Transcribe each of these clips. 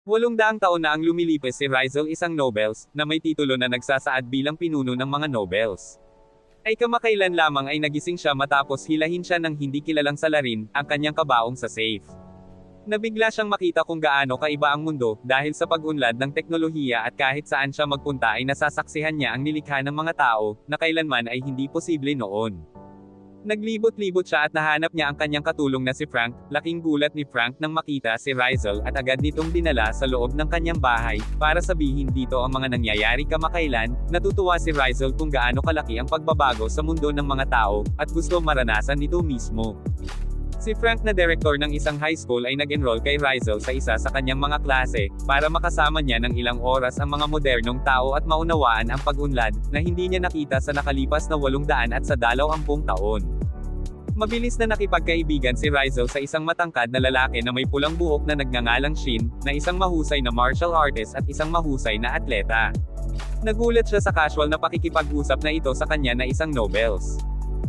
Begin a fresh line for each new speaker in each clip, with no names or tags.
800 taon na ang lumilipas si Rizal, isang Nobels, na may titulo na nagsasaad bilang pinuno ng mga Nobels. Ay kamakailan lamang ay nagising siya matapos hilahin siya ng hindi kilalang salarin, ang kanyang kabaong sa safe. Nabigla siyang makita kung gaano kaiba ang mundo, dahil sa pag-unlad ng teknolohiya at kahit saan siya magpunta ay nasasaksihan niya ang nilikha ng mga tao, na kailanman ay hindi posible noon. Naglibot-libot siya at nahanap niya ang kanyang katulong na si Frank. Laking gulat ni Frank nang makita si Rizal at agad nitong dinala sa loob ng kanyang bahay, para sabihin dito ang mga nangyayari kamakailan. Natutuwa si Rizal kung gaano kalaki ang pagbabago sa mundo ng mga tao, at gusto maranasan nito mismo. Si Frank na direktor ng isang high school ay nag-enroll kay Rizal sa isa sa kanyang mga klase, para makasama niya ng ilang oras ang mga modernong tao at maunawaan ang pag-unlad, na hindi niya nakita sa nakalipas na 800 at sa 20 taon. Mabilis na nakipagkaibigan si Rizal sa isang matangkad na lalaki na may pulang buhok na nagngangalang Shin, na isang mahusay na martial artist at isang mahusay na atleta. Nagulat siya sa casual na pakikipag-usap na ito sa kanya na isang Nobels.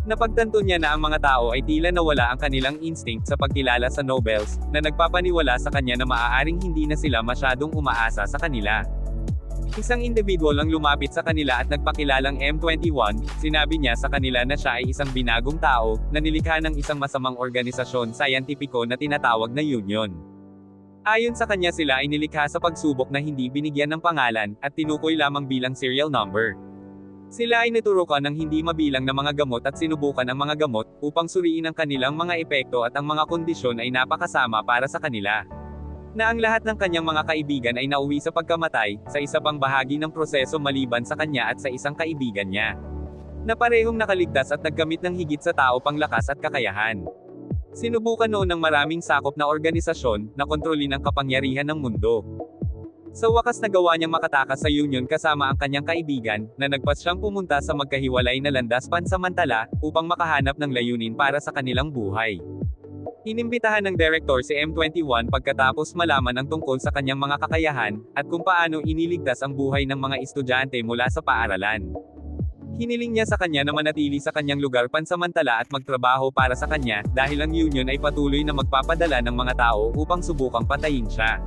Napagtanto niya na ang mga tao ay tila nawala ang kanilang instinct sa pagkilala sa Nobels, na nagpapaniwala sa kanya na maaaring hindi na sila masyadong umaasa sa kanila. Isang individual ang lumapit sa kanila at nagpakilalang M21, sinabi niya sa kanila na siya ay isang binagong tao, na nilikha ng isang masamang organisasyon sayantipiko na tinatawag na Union. Ayon sa kanya sila ay nilikha sa pagsubok na hindi binigyan ng pangalan, at tinukoy lamang bilang serial number. Sila ay naturukan ng hindi mabilang na mga gamot at sinubukan ang mga gamot, upang suriin ang kanilang mga epekto at ang mga kondisyon ay napakasama para sa kanila. Na ang lahat ng kanyang mga kaibigan ay nauwi sa pagkamatay, sa isa pang bahagi ng proseso maliban sa kanya at sa isang kaibigan niya. Na parehong nakaligtas at nagkamit ng higit sa tao pang lakas at kakayahan. Sinubukan noon ng maraming sakop na organisasyon, na kontrolin ang kapangyarihan ng mundo. Sa wakas nagawa niyang makatakas sa Union kasama ang kanyang kaibigan, na nagpas siyang pumunta sa magkahiwalay na landas pansamantala, upang makahanap ng layunin para sa kanilang buhay. Inimbitahan ng direktor si M21 pagkatapos malaman ang tungkol sa kanyang mga kakayahan, at kung paano iniligtas ang buhay ng mga estudyante mula sa paaralan. Hiniling niya sa kanya na manatili sa kanyang lugar pansamantala at magtrabaho para sa kanya, dahil ang Union ay patuloy na magpapadala ng mga tao upang subukang patayin siya.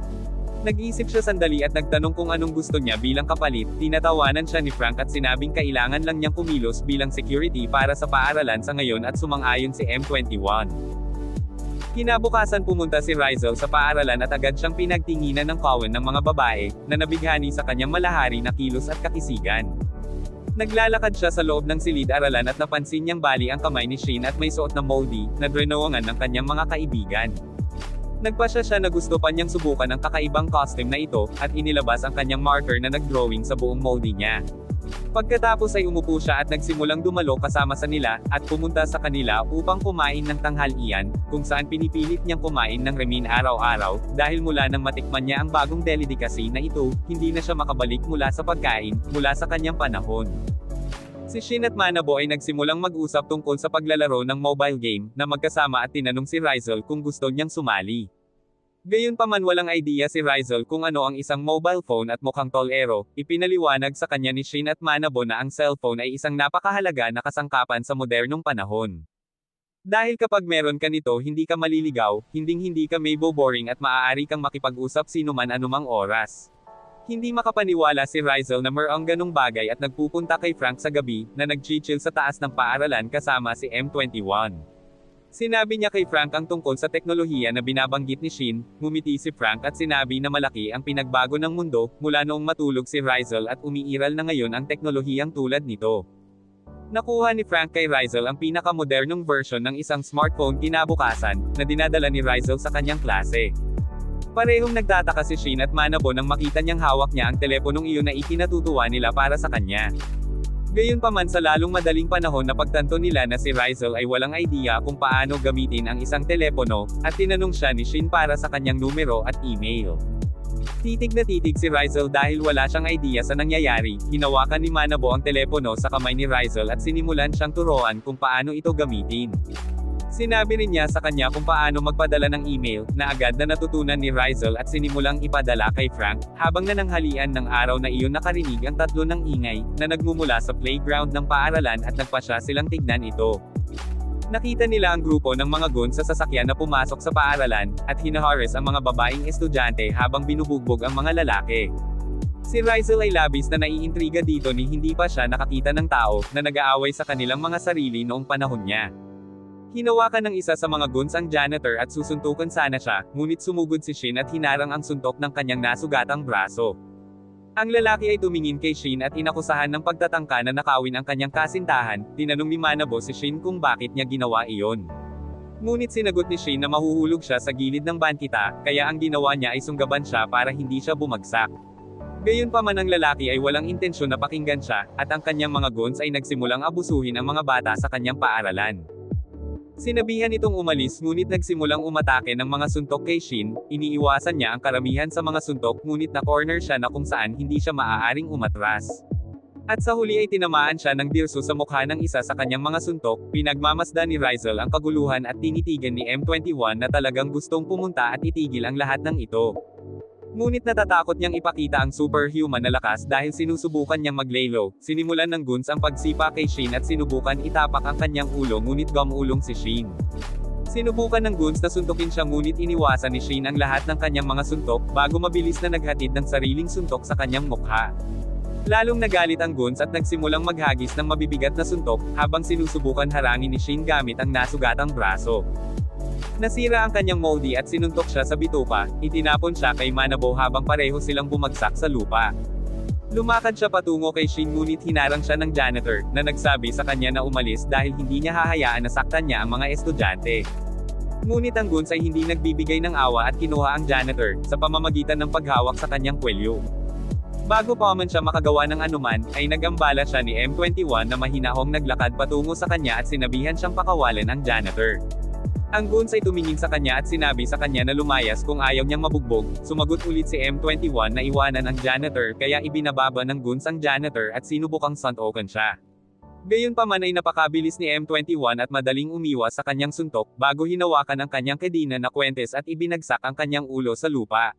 Nag-iisip siya sandali at nagtanong kung anong gusto niya bilang kapalit. Tinatawanan siya ni Frank at sinabing kailangan lang niyang kumilos bilang security para sa paaralan sa ngayon at sumang-ayon si M21. Kinabukasan pumunta si Rizal sa paaralan at agad siyang pinagtinginan ng kawan ng mga babae, na nabighani sa kanyang malahari na kilos at kakisigan. Naglalakad siya sa loob ng silid-aralan at napansin niyang bali ang kamay ni Shin at may suot na moldy, na drenowangan ng kanyang mga kaibigan. Nagpasya siya na gusto pa niyang subukan ang kakaibang costume na ito, at inilabas ang kanyang marker na nagdrawing sa buong moldy niya. Pagkatapos ay umupo siya at nagsimulang dumalo kasama sa nila, at pumunta sa kanila upang kumain ng tanghalian, kung saan pinipilit niyang kumain ng ramen araw-araw, dahil mula nang matikman niya ang bagong delicacy na ito, hindi na siya makabalik mula sa pagkain, mula sa kanyang panahon. Si Shin at Manabo ay nagsimulang mag-usap tungkol sa paglalaro ng mobile game, na magkasama at tinanong si Rizal kung gusto niyang sumali. Gayunpaman walang idea si Rizal kung ano ang isang mobile phone at mukhang tolero, ipinaliwanag sa kanya ni Shin at Manabo na ang cellphone ay isang napakahalaga na kasangkapan sa modernong panahon. Dahil kapag meron ka nito hindi ka maliligaw, hindi ka may boring at maaari kang makipag-usap sinuman anumang oras. Hindi makapaniwala si Rizal na mayroong ganong bagay at nagpupunta kay Frank sa gabi, na nag-chill sa taas ng paaralan kasama si M21. Sinabi niya kay Frank ang tungkol sa teknolohiya na binabanggit ni Shin, ngumiti si Frank at sinabi na malaki ang pinagbago ng mundo, mula noong matulog si Rizal at umiiral na ngayon ang teknolohiyang tulad nito. Nakuha ni Frank kay Rizal ang pinakamodernong version ng isang smartphone kinabukasan, na dinadala ni Rizal sa kanyang klase. Parehong nagtataka si Shin at Manabo nang makita niyang hawak niya ang teleponong iyon na ikinatutuwa nila para sa kanya. Gayunpaman sa lalong madaling panahon na pagtanto nila na si Rizal ay walang idea kung paano gamitin ang isang telepono, at tinanong siya ni Shin para sa kanyang numero at email. Titig na titig si Rizal dahil wala siyang idea sa nangyayari. Hinawakan ni Manabo ang telepono sa kamay ni Rizal at sinimulan siyang turuan kung paano ito gamitin. Sinabi rin niya sa kanya kung paano magpadala ng email, na agad na natutunan ni Rizal at sinimulang ipadala kay Frank. Habang nananghalian ng araw na iyon nakarinig ang tatlo ng ingay, na nagmumula sa playground ng paaralan at nagpasya silang tignan ito. Nakita nila ang grupo ng mga goons sa sasakyan na pumasok sa paaralan, at hinaharas ang mga babaeng estudyante habang binubugbog ang mga lalaki. Si Rizal ay labis na naiintriga dito ni hindi pa siya nakakita ng tao na nag-aaway sa kanilang mga sarili noong panahon niya. Hinawakan ng isa sa mga goons ang janitor at susuntukan sana siya, ngunit sumugod si Shin at hinarang ang suntok ng kanyang nasugatang braso. Ang lalaki ay tumingin kay Shin at inakusahan ng pagtatangka na nakawin ang kanyang kasintahan. Tinanong ni Manabo si Shin kung bakit niya ginawa iyon. Ngunit sinagot ni Shin na mahuhulog siya sa gilid ng bankita, kaya ang ginawa niya ay sunggaban siya para hindi siya bumagsak. Gayunpaman ang lalaki ay walang intensyon na pakinggan siya, at ang kanyang mga goons ay nagsimulang abusuhin ang mga bata sa kanyang paaralan. Sinabihan itong umalis ngunit nagsimulang umatake ng mga suntok kay Shin, iniiwasan niya ang karamihan sa mga suntok ngunit na-corner siya na kung saan hindi siya maaaring umatras. At sa huli ay tinamaan siya ng dirso sa mukha ng isa sa kanyang mga suntok, pinagmamasdan ni Rizal ang kaguluhan at tinitigan ni M21 na talagang gustong pumunta at itigil ang lahat ng ito. Ngunit natatakot niyang ipakita ang superhuman na lakas dahil sinusubukan niyang mag-lay-low. Sinimulan ng goons ang pagsipa kay Shin at sinubukan itapak ang kanyang ulo ngunit gumulong si Shin. Sinubukan ng goons na suntukin siya ngunit iniwasan ni Shin ang lahat ng kanyang mga suntok bago mabilis na naghatid ng sariling suntok sa kanyang mukha. Lalong nagalit ang goons at nagsimulang maghagis ng mabibigat na suntok habang sinusubukan harangin ni Shin gamit ang nasugatang braso. Nasira ang kanyang moldy at sinuntok siya sa bituka, itinapon siya kay Manabo habang pareho silang bumagsak sa lupa. Lumakad siya patungo kay Shin ngunit hinarang siya ng janitor, na nagsabi sa kanya na umalis dahil hindi niya hahayaan na saktan niya ang mga estudyante. Ngunit ang goons ay hindi nagbibigay ng awa at kinuha ang janitor, sa pamamagitan ng paghawak sa kanyang kwelyo. Bago pa man siya makagawa ng anuman, ay nagambala siya ni M21 na mahinahong naglakad patungo sa kanya at sinabihan siyang pakawalan ang janitor. Ang goons ay tumingin sa kanya at sinabi sa kanya na lumayas kung ayaw niyang mabugbog. Sumagot ulit si M21 na iwanan ang janitor kaya ibinababa ng goons ang janitor at sinubukang suntokan siya. Gayunpaman ay napakabilis ni M21 at madaling umiwas sa kanyang suntok bago hinawakan ang kanyang kadena na kwentes at ibinagsak ang kanyang ulo sa lupa.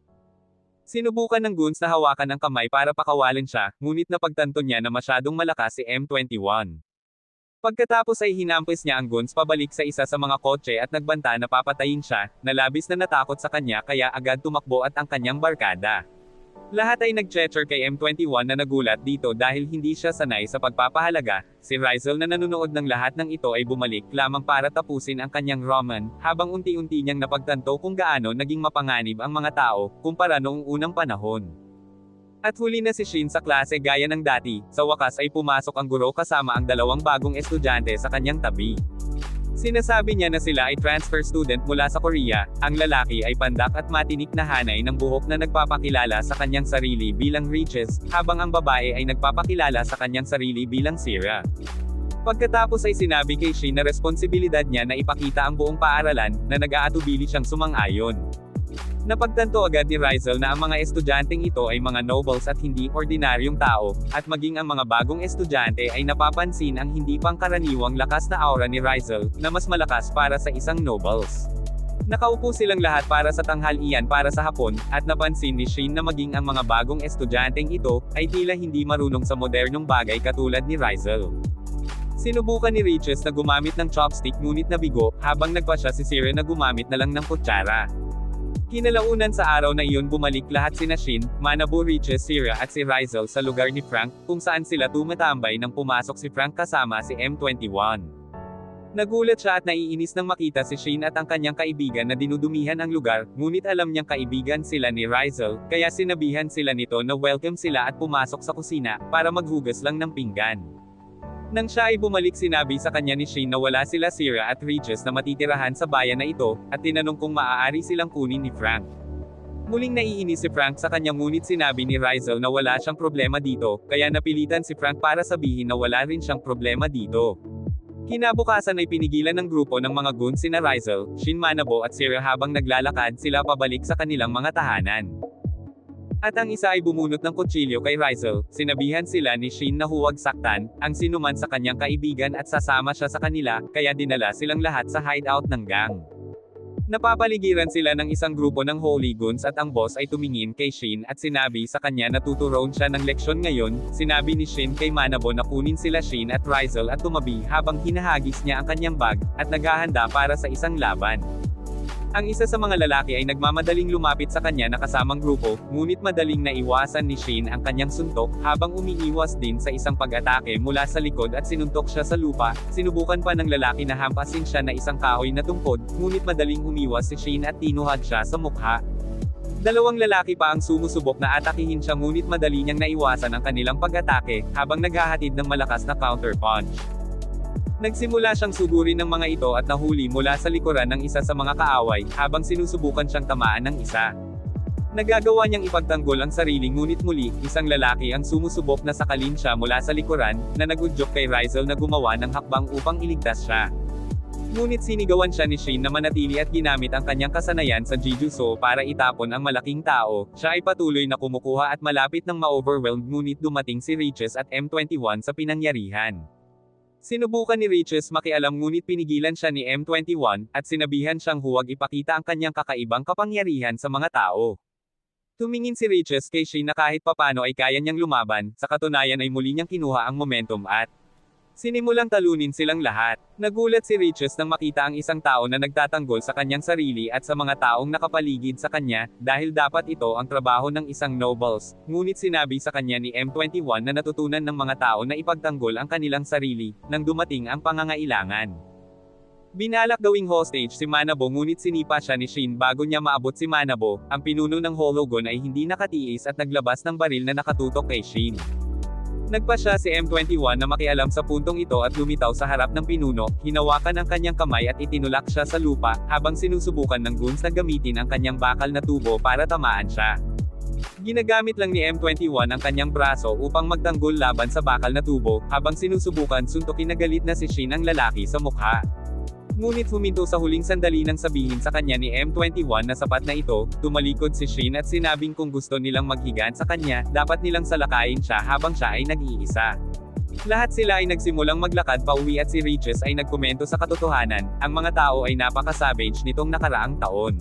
Sinubukan ng goons na hawakan ang kamay para pakawalan siya, ngunit napagtanto niya na masyadong malakas si M21. Pagkatapos ay hinampis niya ang goons pabalik sa isa sa mga kotse at nagbanta na papatayin siya, na labis na natakot sa kanya kaya agad tumakbo at ang kanyang barkada. Lahat ay nag-cheer kay M21 na nagulat dito dahil hindi siya sanay sa pagpapahalaga. Si Rizal na nanonood ng lahat ng ito ay bumalik lamang para tapusin ang kanyang ramen, habang unti-unti niyang napagtanto kung gaano naging mapanganib ang mga tao, kumpara noong unang panahon. At huli na si Shin sa klase gaya ng dati, sa wakas ay pumasok ang guro kasama ang dalawang bagong estudyante sa kanyang tabi. Sinasabi niya na sila ay transfer student mula sa Korea, ang lalaki ay pandak at matinik na hanay ng buhok na nagpapakilala sa kanyang sarili bilang Riches, habang ang babae ay nagpapakilala sa kanyang sarili bilang Sierra. Pagkatapos ay sinabi kay Shin na responsibilidad niya na ipakita ang buong paaralan, na nag-aatubili siyang sumang-ayon. Napagtanto agad ni Rizal na ang mga estudyanteng ito ay mga nobles at hindi ordinaryong tao, at maging ang mga bagong estudyante ay napapansin ang hindi pangkaraniwang lakas na aura ni Rizal, na mas malakas para sa isang nobles. Nakaupo silang lahat para sa tanghalian para sa hapon, at napansin ni Shin na maging ang mga bagong estudyanteng ito, ay tila hindi marunong sa modernong bagay katulad ni Rizal. Sinubukan ni Riches na gumamit ng chopstick ngunit nabigo, habang nagpa siya si Sierra na gumamit na lang ng kutsara. Kinalaunan sa araw na iyon bumalik lahat sina Shin, Manabo, Riches, Sierra at si Rizal sa lugar ni Frank, kung saan sila tumatambay nang pumasok si Frank kasama si M21. Nagulat siya at naiinis nang makita si Shin at ang kanyang kaibigan na dinudumihan ang lugar, ngunit alam niyang kaibigan sila ni Rizal, kaya sinabihan sila nito na welcome sila at pumasok sa kusina, para maghugas lang ng pinggan. Nang siya ay bumalik sinabi sa kanya ni Shin na wala sila Sierra at Riches na matitirahan sa bayan na ito, at tinanong kung maaari silang kunin ni Frank. Muling naiinis si Frank sa kanya ngunit sinabi ni Rizal na wala siyang problema dito, kaya napilitan si Frank para sabihin na wala rin siyang problema dito. Kinabukasan ay pinigilan ng grupo ng mga goons sina Rizal, Shin, Manabo at Sierra habang naglalakad sila pabalik sa kanilang mga tahanan. At ang isa ay bumunot ng kutsilyo kay Rizal, sinabihan sila ni Shin na huwag saktan ang sinuman sa kanyang kaibigan at sasama siya sa kanila, kaya dinala silang lahat sa hideout ng gang. Napapaligiran sila ng isang grupo ng Holy Goons at ang boss ay tumingin kay Shin at sinabi sa kanya na tuturuan siya ng leksyon ngayon. Sinabi ni Shin kay Manabo na kunin sila Shin at Rizal at tumabi habang hinahagis niya ang kanyang bag, at naghahanda para sa isang laban. Ang isa sa mga lalaki ay nagmamadaling lumapit sa kanya na kasamang grupo, ngunit madaling naiwasan ni Shin ang kanyang suntok, habang umiiwas din sa isang pag-atake mula sa likod at sinuntok siya sa lupa. Sinubukan pa ng lalaki na hampasin siya na isang kahoy na tungkod, ngunit madaling umiwas si Shin at tinuhad siya sa mukha. Dalawang lalaki pa ang sumusubok na atakihin siya, ngunit madali niyang naiwasan ang kanilang pag-atake, habang naghahatid ng malakas na counter-punch. Nagsimula siyang sugurin ng mga ito at nahuli mula sa likuran ng isa sa mga kaaway, habang sinusubukan siyang tamaan ng isa. Nagagawa niyang ipagtanggol ang sarili, ngunit muli, isang lalaki ang sumusubok na sakalin siya mula sa likuran, na nagudyok kay Rizal na gumawa ng hakbang upang iligtas siya. Ngunit sinigawan siya ni Shin na manatili at ginamit ang kanyang kasanayan sa Jujutsu para itapon ang malaking tao. Siya ay patuloy na kumukuha at malapit ng ma-overwhelmed, ngunit dumating si Riches at M21 sa pinangyarihan. Sinubukan ni Riches makialam, ngunit pinigilan siya ni M21, at sinabihan siyang huwag ipakita ang kanyang kakaibang kapangyarihan sa mga tao. Tumingin si Riches kay Shin na kahit papano ay kaya niyang lumaban, sa katunayan ay muli niyang kinuha ang momentum at sinimulang talunin silang lahat. Nagulat si Riches nang makita ang isang tao na nagtatanggol sa kanyang sarili at sa mga taong nakapaligid sa kanya, dahil dapat ito ang trabaho ng isang nobles. Ngunit sinabi sa kanya ni M21 na natutunan ng mga tao na ipagtanggol ang kanilang sarili, nang dumating ang pangangailangan. Binalak gawing hostage si Manabo, ngunit sinipa siya ni Shin bago niya maabot si Manabo. Ang pinuno ng Hologon ay hindi nakatiis at naglabas ng baril na nakatutok kay Shin. Nagpa siya si M21 na makialam sa puntong ito at lumitaw sa harap ng pinuno, hinawakan ang kanyang kamay at itinulak siya sa lupa, habang sinusubukan ng goons na gamitin ang kanyang bakal na tubo para tamaan siya. Ginagamit lang ni M21 ang kanyang braso upang magtanggol laban sa bakal na tubo, habang sinusubukan suntukin na galit na si Shin ang lalaki sa mukha. Ngunit huminto sa huling sandali nang sabihin sa kanya ni M21 na sapat na ito. Tumalikod si Shin at sinabing kung gusto nilang maghigan sa kanya, dapat nilang salakayin siya habang siya ay nag-iisa. Lahat sila ay nagsimulang maglakad pauwi at si Riches ay nagkomento sa katotohanan, ang mga tao ay napaka-savage nitong nakaraang taon.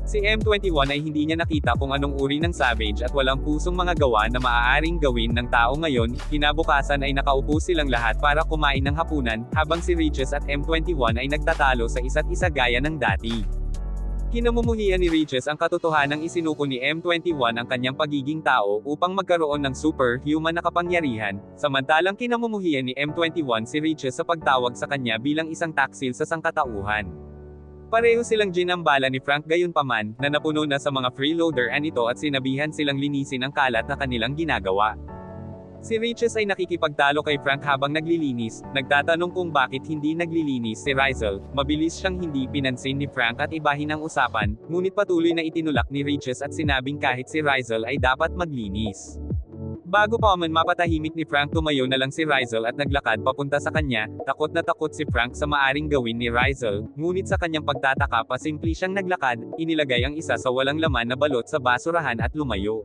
Si M21 ay hindi niya nakita kung anong uri ng savage at walang pusong mga gawa na maaaring gawin ng tao ngayon. Kinabukasan ay nakaupo silang lahat para kumain ng hapunan, habang si Riches at M21 ay nagtatalo sa isa't isa gaya ng dati. Kinamumuhian ni Riches ang katotohanang isinuko ni M21 ang kanyang pagiging tao upang magkaroon ng superhuman na kapangyarihan, samantalang kinamumuhian ni M21 si Riches sa pagtawag sa kanya bilang isang taksil sa sangkatauhan. Pareho silang ginambala ni Frank gayunpaman, na napuno na sa mga freeloader ito at sinabihan silang linisin ang kalat na kanilang ginagawa. Si Riches ay nakikipagtalo kay Frank habang naglilinis, nagtatanong kung bakit hindi naglilinis si Rizal. Mabilis siyang hindi pinansin ni Frank at ibahin ang usapan, ngunit patuloy na itinulak ni Riches at sinabing kahit si Rizal ay dapat maglinis. Bago pa man mapatahimik ni Frank, tumayo na lang si Rizal at naglakad papunta sa kanya. Takot na takot si Frank sa maaring gawin ni Rizal, ngunit sa kanyang pagtataka pasimpli siyang naglakad, inilagay ang isa sa walang laman na balot sa basurahan at lumayo.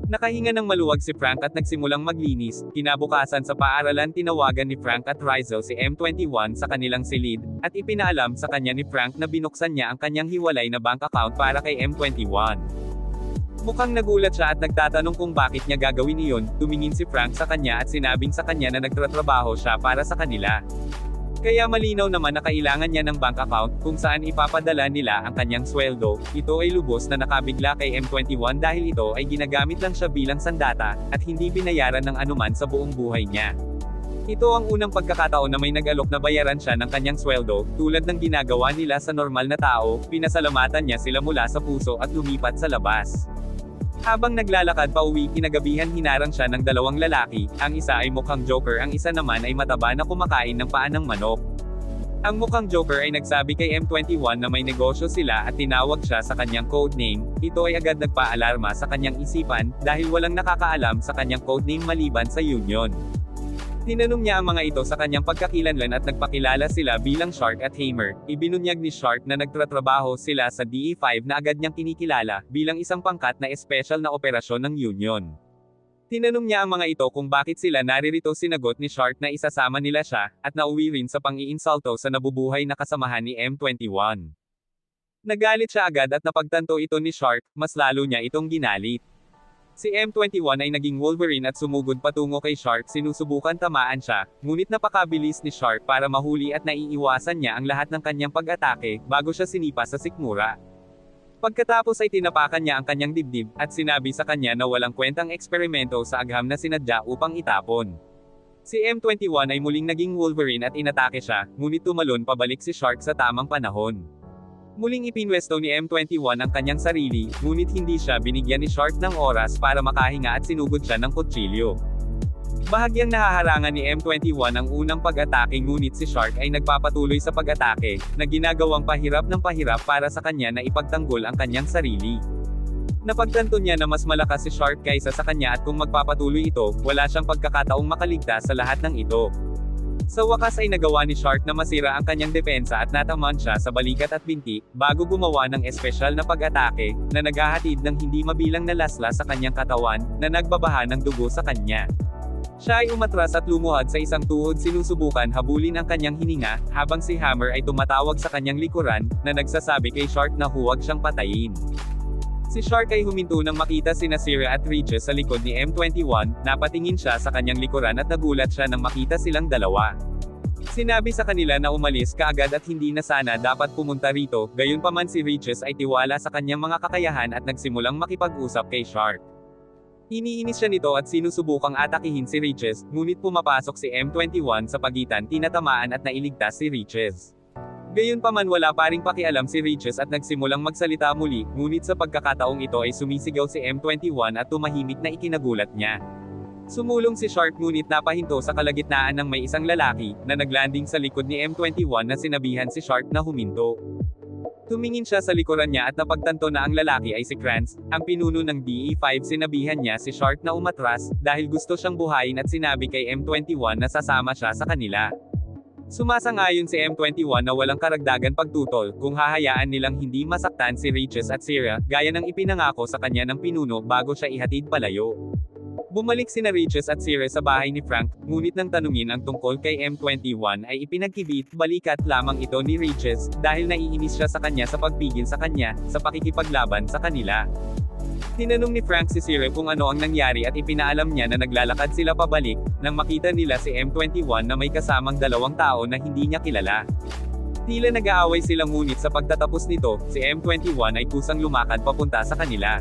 Nakahinga ng maluwag si Frank at nagsimulang maglinis. Kinabukasan sa paaralan tinawagan ni Frank at Rizal si M21 sa kanilang silid, at ipinaalam sa kanya ni Frank na binuksan niya ang kanyang hiwalay na bank account para kay M21. Mukhang nagulat siya at nagtatanong kung bakit niya gagawin iyon. Tumingin si Frank sa kanya at sinabing sa kanya na nagtatrabaho siya para sa kanila. Kaya malinaw naman na kailangan niya ng bank account, kung saan ipapadala nila ang kanyang sweldo. Ito ay lubos na nakabigla kay M21 dahil ito ay ginagamit lang siya bilang sandata, at hindi binayaran ng anuman sa buong buhay niya. Ito ang unang pagkakataon na may nag-alok na bayaran siya ng kanyang sweldo, tulad ng ginagawa nila sa normal na tao. Pinasalamatan niya sila mula sa puso at lumipat sa labas. Habang naglalakad pauwi kinagabihan, hinarang siya ng dalawang lalaki. Ang isa ay mukhang Joker, ang isa naman ay mataba na kumakain ng paa ng manok. Ang mukhang Joker ay nagsabi kay M21 na may negosyo sila at tinawag siya sa kanyang codename. Ito ay agad nagpaalarma sa kanyang isipan, dahil walang nakakaalam sa kanyang codename maliban sa Union. Tinanong niya ang mga ito sa kanyang pagkakilanlan at nagpakilala sila bilang Shark at Hammer. Ibinunyag ni Shark na nagtatrabaho sila sa DE5 na agad niyang kinikilala bilang isang pangkat na espesyal na operasyon ng Union. Tinanong niya ang mga ito kung bakit sila naririto. Sinagot ni Shark na isasama nila siya, at nauwi rin sa pang-iinsulto sa nabubuhay na kasamahan ni M21. Nagalit siya agad at napagtanto ito ni Shark, mas lalo niya itong ginalit. Si M21 ay naging Wolverine at sumugod patungo kay Shark, sinusubukan tamaan siya, ngunit napakabilis ni Shark para mahuli at naiiwasan niya ang lahat ng kanyang pag-atake, bago siya sinipa sa sikmura. Pagkatapos ay tinapakan niya ang kanyang dibdib, at sinabi sa kanya na walang kwentang eksperimento sa agham na sinadya upang itapon. Si M21 ay muling naging Wolverine at inatake siya, ngunit tumalon pabalik si Shark sa tamang panahon. Muling ipinwesto ni M21 ang kanyang sarili, ngunit hindi siya binigyan ni Shark ng oras para makahinga at sinugod siya ng kutsilyo. Bahagyang nahaharangan ni M21 ang unang pag-atake, ngunit si Shark ay nagpapatuloy sa pag-atake, na ginagawang pahirap ng pahirap para sa kanya na ipagtanggol ang kanyang sarili. Napagtanto niya na mas malakas si Shark kaysa sa kanya at kung magpapatuloy ito, wala siyang pagkakataong makaligtas sa lahat ng ito. Sa wakas ay nagawa ni Shark na masira ang kanyang depensa at natamaan siya sa balikat at binti, bago gumawa ng espesyal na pag-atake, na naghahatid ng hindi mabilang na laslas sa kanyang katawan, na nagbabaha ng dugo sa kanya. Siya ay umatras at lumuhad sa isang tuhod, sinusubukan habulin ang kanyang hininga, habang si Hammer ay tumatawag sa kanyang likuran, na nagsasabi kay Shark na huwag siyang patayin. Si Shark ay huminto nang makita sina Sierra at Regis sa likod ni M21, napatingin siya sa kanyang likuran at nagulat siya nang makita silang dalawa. Sinabi sa kanila na umalis kaagad at hindi na sana dapat pumunta rito, gayunpaman si Regis ay tiwala sa kanyang mga kakayahan at nagsimulang makipag-usap kay Shark. Iniinis siya nito at sinusubukang atakihin si Regis, ngunit pumapasok si M21 sa pagitan, tinatamaan at nailigtas si Regis. Gayunpaman wala pa ring pakialam si Regis at nagsimulang magsalita muli, ngunit sa pagkakataong ito ay sumisigaw si M21 at tumahimik na ikinagulat niya. Sumulong si Shark ngunit napahinto sa kalagitnaan ng may isang lalaki, na naglanding sa likod ni M21 na sinabihan si Shark na huminto. Tumingin siya sa likuran niya at napagtanto na ang lalaki ay si Krantz, ang pinuno ng DE5. Sinabihan niya si Shark na umatras, dahil gusto siyang buhayin at sinabi kay M21 na sasama siya sa kanila. Sumasang-ayon si M21 na walang karagdagan pagtutol, kung hahayaan nilang hindi masaktan si Regis at Sierra, gaya ng ipinangako sa kanya ng pinuno bago siya ihatid palayo. Bumalik sina Regis at Sierra sa bahay ni Frank, ngunit nang tanungin ang tungkol kay M21 ay ipinagkibit, balikat lamang ito ni Regis, dahil naiinis siya sa kanya sa pagpigil sa kanya, sa pakikipaglaban sa kanila. Tinanong ni Frank si Sierra kung ano ang nangyari at ipinaalam niya na naglalakad sila pabalik, nang makita nila si M21 na may kasamang dalawang tao na hindi niya kilala. Tila nag-aaway sila, ngunit sa pagtatapos nito, si M21 ay kusang lumakad papunta sa kanila.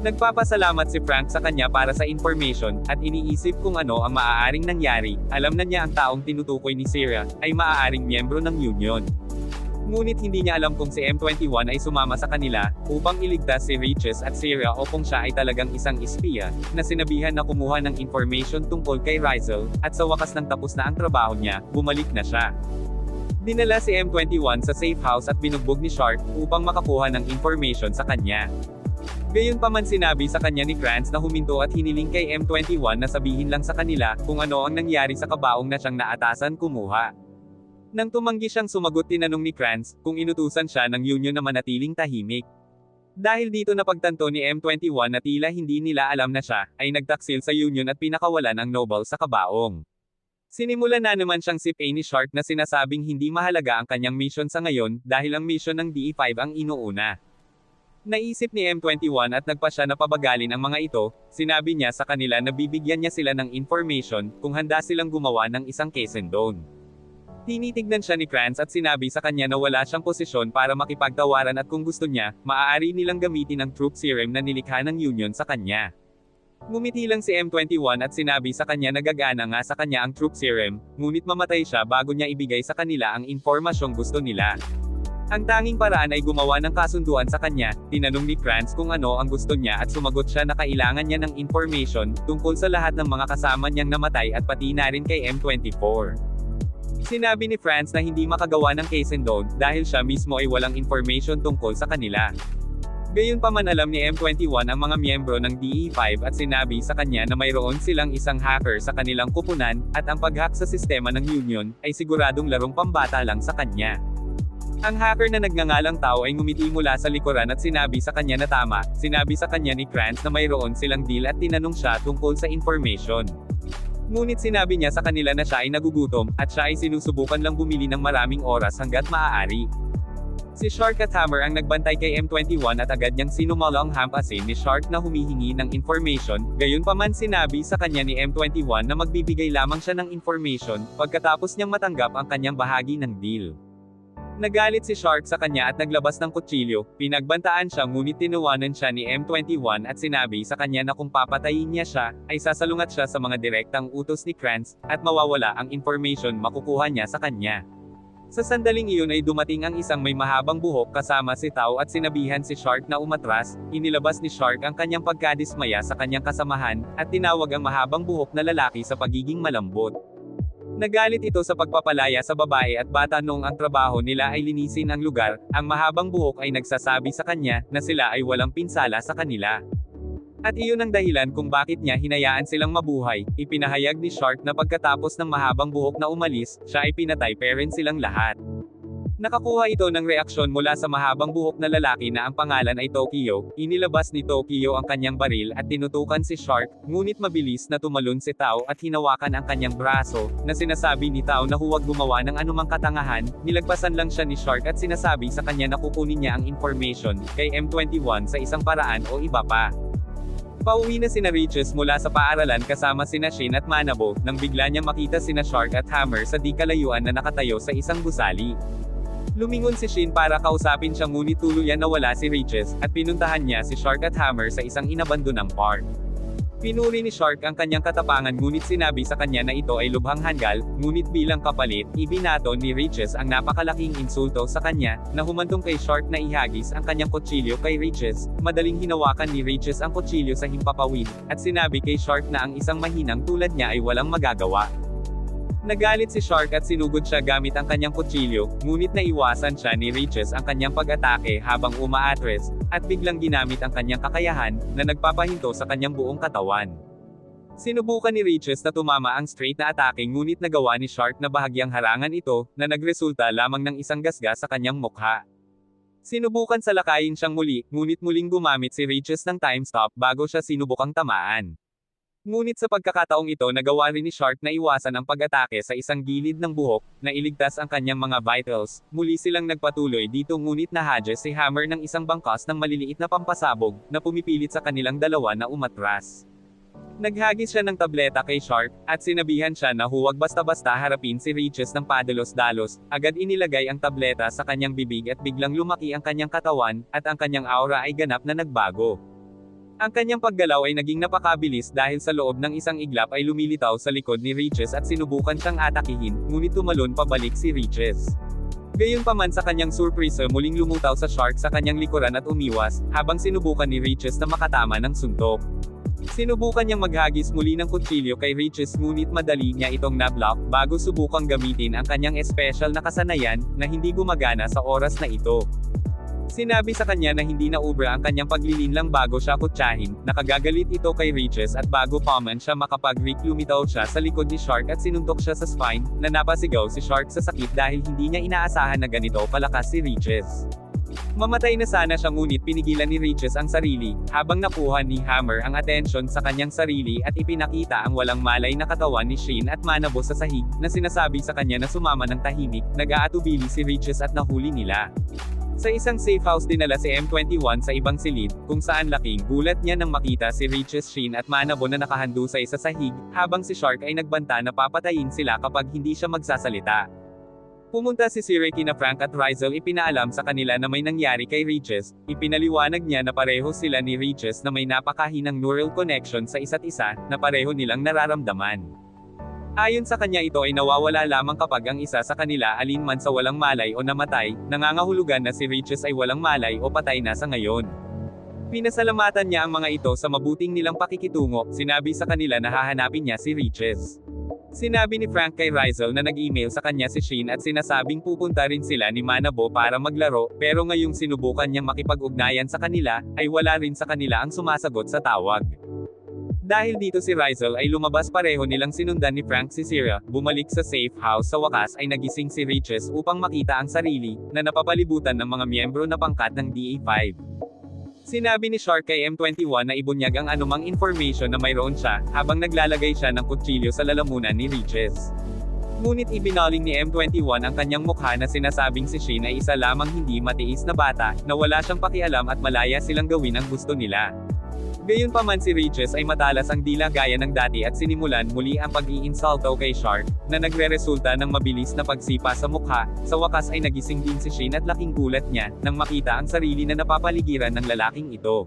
Nagpapasalamat si Frank sa kanya para sa information, at iniisip kung ano ang maaaring nangyari. Alam na niya ang taong tinutukoy ni Sierra ay maaaring miyembro ng Union. Ngunit hindi niya alam kung si M21 ay sumama sa kanila, upang iligtas si Regis at Sierra, o kung siya ay talagang isang espiya, na sinabihan na kumuha ng information tungkol kay Rizal, at sa wakas nang tapos na ang trabaho niya, bumalik na siya. Dinala si M21 sa safe house at binugbog ni Shark, upang makakuha ng information sa kanya. Gayunpaman sinabi sa kanya ni Krantz na huminto at hiniling kay M21 na sabihin lang sa kanila, kung ano ang nangyari sa kabaong na siyang naatasan kumuha. Nang tumanggi siyang sumagot, tinanong ni Krantz, kung inutusan siya ng Union na manatiling tahimik. Dahil dito napagtanto ni M21 na tila hindi nila alam na siya, ay nagtaksil sa Union at pinakawalan ang Noble sa kabaong. Sinimulan na naman siyang sipain ni Shark na sinasabing hindi mahalaga ang kanyang mission sa ngayon, dahil ang mission ng DE5 ang inuuna. Naisip ni M21 at nagpa siya na pabagalin ang mga ito. Sinabi niya sa kanila na bibigyan niya sila ng information, kung handa silang gumawa ng isang Kesendon. Tinitignan siya ni Krantz at sinabi sa kanya na wala siyang posisyon para makipagtawaran at kung gusto niya, maaari nilang gamitin ang troop serum na nilikha ng Union sa kanya. Ngumiti lang si M21 at sinabi sa kanya na gagana nga sa kanya ang troop serum, ngunit mamatay siya bago niya ibigay sa kanila ang impormasyong gusto nila. Ang tanging paraan ay gumawa ng kasunduan sa kanya. Tinanong ni Krantz kung ano ang gusto niya at sumagot siya na kailangan niya ng information tungkol sa lahat ng mga kasama niyang namatay at pati na rin kay M24. Sinabi ni Franz na hindi makagawa ng Kesendon, dahil siya mismo ay walang information tungkol sa kanila. Gayunpaman alam ni M21 ang mga miyembro ng DE5 at sinabi sa kanya na mayroon silang isang hacker sa kanilang kupunan, at ang pag-hack sa sistema ng Union, ay siguradong larong pambata lang sa kanya. Ang hacker na nagngangalang Tao ay ngumiti mula sa likuran at sinabi sa kanya na tama. Sinabi sa kanya ni Krantz na mayroon silang deal at tinanong siya tungkol sa information. Ngunit sinabi niya sa kanila na siya ay nagugutom, at siya ay sinusubukan lang bumili ng maraming oras hanggat maaari. Si Shark at Hammer ang nagbantay kay M21 at agad niyang sinumalang hampasin ni Shark na humihingi ng information, gayunpaman sinabi sa kanya ni M21 na magbibigay lamang siya ng information, pagkatapos niyang matanggap ang kanyang bahagi ng deal. Nagalit si Shark sa kanya at naglabas ng kutsilyo, pinagbantaan siya ngunit tinawanan siya ni M21 at sinabi sa kanya na kung papatayin niya siya, ay sasalungat siya sa mga direktang utos ni Krantz, at mawawala ang information makukuha niya sa kanya. Sa sandaling iyon ay dumating ang isang may mahabang buhok kasama si Tao at sinabihan si Shark na umatras, inilabas ni Shark ang kanyang pagkadismaya sa kanyang kasamahan, at tinawag ang mahabang buhok na lalaki sa pagiging malambot. Nagalit ito sa pagpapalaya sa babae at bata noong ang trabaho nila ay linisin ang lugar, ang mahabang buhok ay nagsasabi sa kanya, na sila ay walang pinsala sa kanila. At iyon ang dahilan kung bakit niya hinayaan silang mabuhay. Ipinahayag ni Shark na pagkatapos ng mahabang buhok na umalis, siya ay pinatay pero silang lahat. Nakakuha ito ng reaksyon mula sa mahabang buhok na lalaki na ang pangalan ay Tokyo. Inilabas ni Tokyo ang kanyang baril at tinutukan si Shark, ngunit mabilis na tumalon si Tao at hinawakan ang kanyang braso, na sinasabi ni Tao na huwag gumawa ng anumang katangahan, nilagpasan lang siya ni Shark at sinasabi sa kanya na kukunin niya ang information, kay M21 sa isang paraan o iba pa. Pauwi na sina Riches mula sa paaralan kasama sina Shin at Manabo, nang bigla niyang makita sina Shark at Hammer sa di kalayuan na nakatayo sa isang gusali. Lumingon si Shin para kausapin siya ngunit tuluyan nawala si Riches, at pinuntahan niya si Shark at Hammer sa isang inabandonang park. Pinuri ni Shark ang kanyang katapangan ngunit sinabi sa kanya na ito ay lubhang hanggal, ngunit bilang kapalit, ibinato ni Riches ang napakalaking insulto sa kanya, na humantong kay Shark na ihagis ang kanyang kutsilyo kay Riches. Madaling hinawakan ni Riches ang kutsilyo sa himpapawid, at sinabi kay Shark na ang isang mahinang tulad niya ay walang magagawa. Nagalit si Shark at sinugod siya gamit ang kanyang kutsilyo, ngunit naiwasan siya ni Riches ang kanyang pag-atake habang umaatres, at biglang ginamit ang kanyang kakayahan, na nagpapahinto sa kanyang buong katawan. Sinubukan ni Riches na tumama ang straight na atake ngunit nagawa ni Shark na bahagyang harangan ito, na nagresulta lamang ng isang gasgas sa kanyang mukha. Sinubukan salakayin siyang muli, ngunit muling gumamit si Riches ng time stop bago siya sinubukang tamaan. Ngunit sa pagkakataong ito nagawa rin ni Shark na iwasan ang pag-atake sa isang gilid ng buhok, na iligtas ang kanyang mga vitals. Muli silang nagpatuloy dito ngunit nahadya si Hammer ng isang bangkas ng maliliit na pampasabog, na pumipilit sa kanilang dalawa na umatras. Naghagis siya ng tableta kay Shark, at sinabihan siya na huwag basta-basta harapin si Riches ng padalos-dalos. Agad inilagay ang tableta sa kanyang bibig at biglang lumaki ang kanyang katawan, at ang kanyang aura ay ganap na nagbago. Ang kanyang paggalaw ay naging napakabilis dahil sa loob ng isang iglap ay lumilitaw sa likod ni Riches at sinubukan siyang atakihin, ngunit tumalon pabalik si Riches. Gayunpaman sa kanyang surpresa muling lumutaw sa Shark sa kanyang likuran at umiwas, habang sinubukan ni Riches na makatama ng suntok. Sinubukan niyang maghagis muli ng kutsilyo kay Riches ngunit madali niya itong nablock bago subukang gamitin ang kanyang espesyal na kasanayan, na hindi gumagana sa oras na ito. Sinabi sa kanya na hindi na ubra ang kanyang paglilinlang bago siya kutsahin, nakagagalit ito kay Riches at bago pa man siya makapag-reak lumitaw siya sa likod ni Shark at sinuntok siya sa spine, na napasigaw si Shark sa sakit dahil hindi niya inaasahan na ganito kalakas si Riches. Mamatay na sana siya ngunit pinigilan ni Riches ang sarili, habang nakuha ni Hammer ang atensyon sa kanyang sarili at ipinakita ang walang malay na katawan ni Shin at Manabo sa sahig, na sinasabi sa kanya na sumama ng tahimik. Nag-aatubili si Riches at nahuli nila. Sa isang safe house dinala si M21 sa ibang silid, kung saan laking gulat niya nang makita si Riches, Shin at Manabo na nakahandusay sa sahig, habang si Shark ay nagbanta na papatayin sila kapag hindi siya magsasalita. Pumunta si Sirek kina Frank at Rizal, ipinaalam sa kanila na may nangyari kay Riches. Ipinaliwanag niya na pareho sila ni Riches na may napakahinang neural connection sa isa't isa, na pareho nilang nararamdaman. Ayon sa kanya ito ay nawawala lamang kapag ang isa sa kanila alinman sa walang malay o namatay, nangangahulugan na si Riches ay walang malay o patay na sa ngayon. Pinasalamatan niya ang mga ito sa mabuting nilang pakikitungo, sinabi sa kanila na hahanapin niya si Riches. Sinabi ni Frank kay Rizal na nag-email sa kanya si Shin at sinasabing pupunta rin sila ni Manabo para maglaro, pero ngayong sinubukan niyang makipag-ugnayan sa kanila, ay wala rin sa kanila ang sumasagot sa tawag. Dahil dito si Rizal ay lumabas, pareho nilang sinundan ni Frank si Sierra, bumalik sa safe house. Sa wakas ay nagising si Riches upang makita ang sarili, na napapalibutan ng mga miyembro na pangkat ng DA5. Sinabi ni Shark kay M21 na ibunyag ang anumang information na mayroon siya, habang naglalagay siya ng kutsilyo sa lalamunan ni Riches. Ngunit ibinaling ni M21 ang kanyang mukha na sinasabing si Shin ay isa lamang hindi matiis na bata, na wala siyang pakialam at malaya silang gawin ang gusto nila. Gayunpaman si Regis ay matalas ang dila gaya ng dati at sinimulan muli ang pag-iinsulto kay Shark, na nagre-resulta ng mabilis na pagsipa sa mukha. Sa wakas ay nagising din si Shin at laking gulat niya, nang makita ang sarili na napapaligiran ng lalaking ito.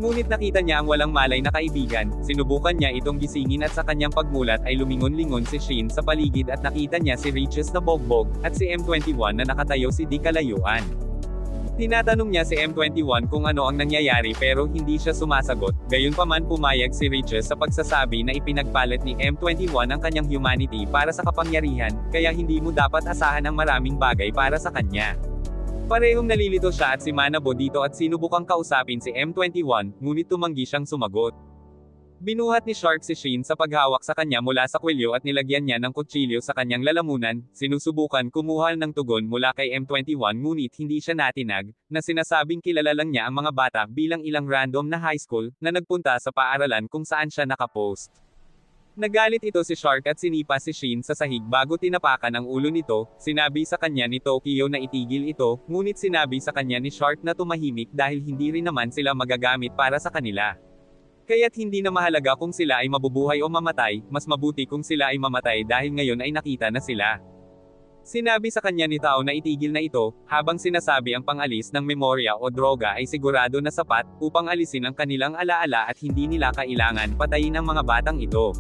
Ngunit nakita niya ang walang malay na kaibigan, sinubukan niya itong gisingin at sa kanyang pagmulat ay lumingon-lingon si Shin sa paligid at nakita niya si Regis na bogbog, at si M21 na nakatayo si di kalayuan. Tinatanong niya si M21 kung ano ang nangyayari pero hindi siya sumasagot, gayunpaman pumayag si Regis sa pagsasabi na ipinagpalit ni M21 ang kanyang humanity para sa kapangyarihan, kaya hindi mo dapat asahan ang maraming bagay para sa kanya. Parehong nalilito siya at si Manabo dito at sinubukang kausapin si M21, ngunit tumanggi siyang sumagot. Binuhat ni Shark si Shin sa paghawak sa kanya mula sa kwelyo at nilagyan niya ng kutsilyo sa kanyang lalamunan, sinusubukan kumuha ng tugon mula kay M21 ngunit hindi siya natinag, na sinasabing kilala lang niya ang mga bata bilang ilang random na high school, na nagpunta sa paaralan kung saan siya nakapost. Nagalit ito si Shark at sinipa si Shin sa sahig bago tinapakan ang ulo nito, sinabi sa kanya ni Tokyo na itigil ito, ngunit sinabi sa kanya ni Shark na tumahimik dahil hindi rin naman sila magagamit para sa kanila. Kaya't hindi na mahalaga kung sila ay mabubuhay o mamatay, mas mabuti kung sila ay mamatay dahil ngayon ay nakita na sila. Sinabi sa kanya ni Tao na itigil na ito, habang sinasabi ang pangalis ng memorya o droga ay sigurado na sapat, upang alisin ang kanilang alaala at hindi nila kailangan patayin ang mga batang ito.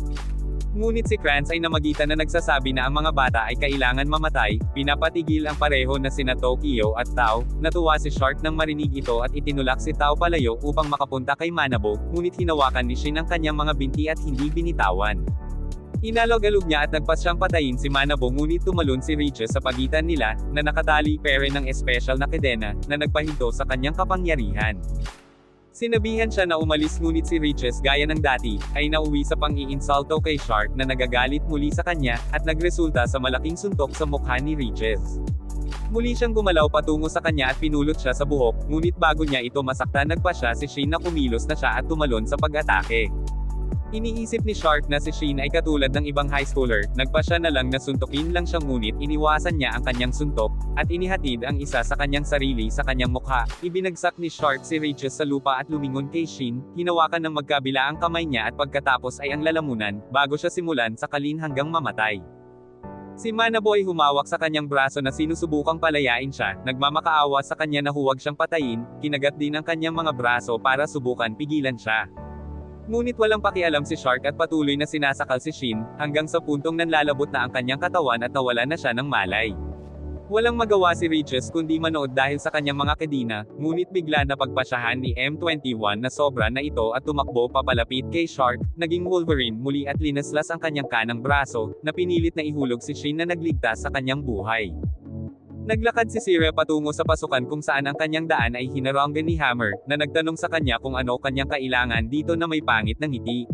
Ngunit si Krantz ay namagitan na nagsasabi na ang mga bata ay kailangan mamatay, pinapatigil ang pareho na sina Tokyo at Tao, natuwa si Shark nang marinig ito at itinulak si Tao palayo upang makapunta kay Manabo, ngunit hinawakan ni Shin ang kanyang mga binti at hindi binitawan. Inalog-alog niya at nagpas siyang patayin si Manabo ngunit tumalon si Regis sa pagitan nila, na nakatali pere ng espesyal na kadena, na nagpahinto sa kanyang kapangyarihan. Sinabihan siya na umalis ngunit si Regis gaya ng dati, ay nauwi sa pang-iinsulto kay Shark na nagagalit muli sa kanya, at nagresulta sa malaking suntok sa mukha ni Regis. Muli siyang gumalaw patungo sa kanya at pinulot siya sa buhok, ngunit bago niya ito masaktan nagpa siya si Shin na kumilos na siya at tumalon sa pag-atake. Iniisip ni Shark na si Shin ay katulad ng ibang high schooler, nagpa siya na lang na suntukin lang siyang ngunit iniwasan niya ang kanyang suntok, at inihatid ang isa sa kanyang sarili sa kanyang mukha. Ibinagsak ni Shark si Regis sa lupa at lumingon kay Shin, hinawakan ng magkabila ang kamay niya at pagkatapos ay ang lalamunan, bago siya simulan sa kalin hanggang mamatay. Si Manabo ay humawak sa kanyang braso na sinusubukang palayain siya, nagmamakaawa sa kanya na huwag siyang patayin, kinagat din ang kanyang mga braso para subukan pigilan siya. Ngunit walang pakialam si Shark at patuloy na sinasakal si Shin, hanggang sa puntong nanlalabot na ang kanyang katawan at nawala na siya ng malay. Walang magawa si Regis kundi manood dahil sa kanyang mga kadina, ngunit bigla na pagpasyahan ni M21 na sobra na ito at tumakbo papalapit kay Shark, naging Wolverine muli at linaslas ang kanyang kanang braso, na pinilit na ihulog si Shin na nagligtas sa kanyang buhay. Naglakad si Sierra patungo sa pasukan kung saan ang kanyang daan ay hinaranggan ni Hammer, na nagtanong sa kanya kung ano kanyang kailangan dito na may pangit na ngiti.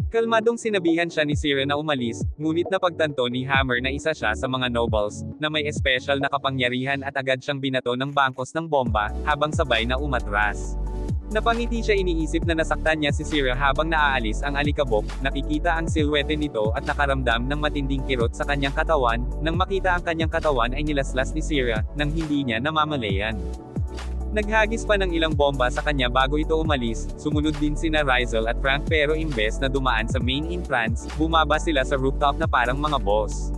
Kalmadong sinabihan siya ni Sierra na umalis, ngunit napagtanto ni Hammer na isa siya sa mga nobles, na may espesyal na kapangyarihan at agad siyang binato ng bangkos ng bomba, habang sabay na umatras. Napangiti siya, iniisip na nasaktan niya si Sierra habang naaalis ang alikabok, nakikita ang silhwete nito at nakaramdam ng matinding kirot sa kanyang katawan, nang makita ang kanyang katawan ay nilaslas ni Sierra, nang hindi niya namamalayan. Naghagis pa ng ilang bomba sa kanya bago ito umalis, sumunod din sina Rizal at Frank pero imbes na dumaan sa main entrance, bumaba sila sa rooftop na parang mga boss.